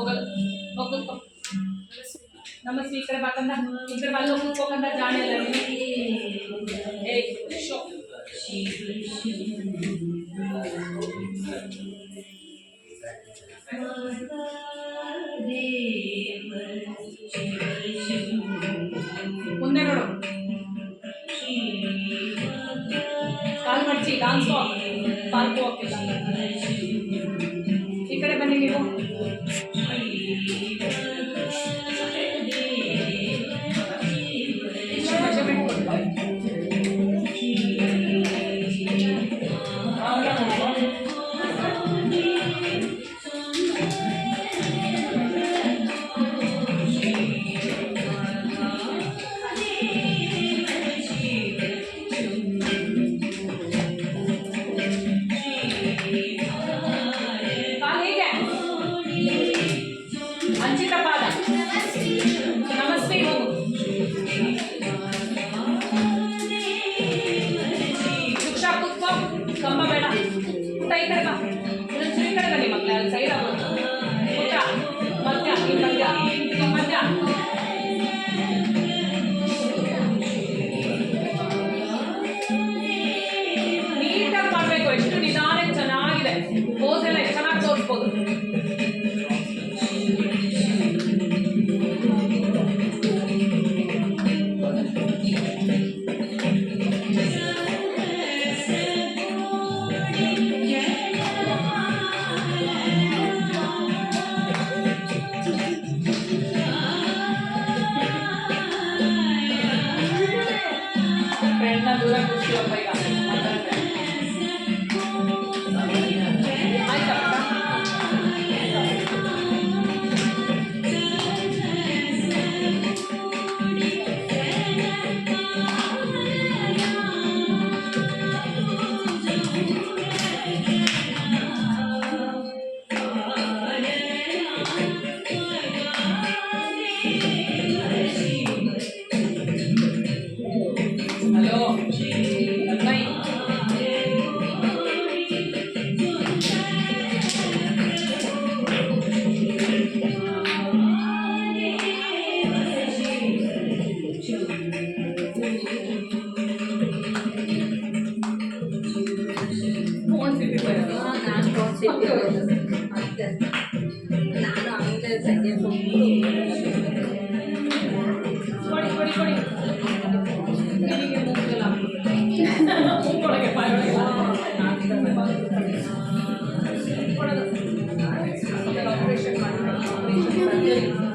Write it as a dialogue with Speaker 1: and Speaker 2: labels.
Speaker 1: ಹೋಗಲ್ಲ ಹೋಗ್ಬೇಕು. ನಮಸ್ತೆ. ಈ ಕಡೆ ಬಾಕಂದ ಈ ಕಡೆ ಬಾಲ್ ಹೋಗ್ಬೇಕಂದ ಜಾಣಿಲ್ಲ ಶೋ ಮುಂದೆ ನೋಡು. ಕಾಲ್ ಮಡ್ಚಿ ಡಾನ್ಸ್ ವಾಕ್, ಪಾರ್ಕ್ ವಾಕ್ ಇಲ್ಲ. ಈ ಕಡೆ ಬನ್ನಿ ನೀವು. ಅಂಚಿತ ಪಾದ ನಮಸ್ತೆ. ಹೋಗು ಭಿಕ್ಷಾ ಕೂತ್ಕೋ. ಕಂಬ ಬೇಡ ಊಟ. ಈ ಕಡೆ ಬಾ. ಈ ಕಡೆ ಬನ್ನಿ ಮಕ್ಕಳೇ. ಅಲ್ಲಿ ಸೈಡ್ ಆಗೋದು ಊಟ ಮಧ್ಯ ಈ ಮಧ್ಯ ಈ ಮಧ್ಯ. ನೀಟಾಗಿ ಮಾಡಬೇಕು. ಎಷ್ಟು ನಿಧಾನ ಚೆನ್ನಾಗಿದೆ. ಪೋಸ್ ಎಲ್ಲ ಎಷ್ಟು ಚೆನ್ನಾಗಿ ತೋರಿಸ್ಬೋದು. ಫ್ರೆಂಡ್ನ ದೂರ ಕೂರಿಸ್ತೀವಪ್ಪ ಈಗ. Hello by. ಫೋನ್ ಸಿಟಿ ಬರೋದು.
Speaker 2: ನಾನು ಫೋನ್ ಸಿಟಿ ಬರೋದು. ನಾನು ಆಮೇಲೆ ಸಂಜೆ
Speaker 1: ಕೊಡಿ ಕೊಡಿ ಕೊಡಿ. ನಿಮಗೆ ಮೂಗಲ್ಲ ಮೂಗೊಳಗೆ ಬಾಯೊಳಗೆ ಆಪರೇಷನ್ ಮಾಡಿ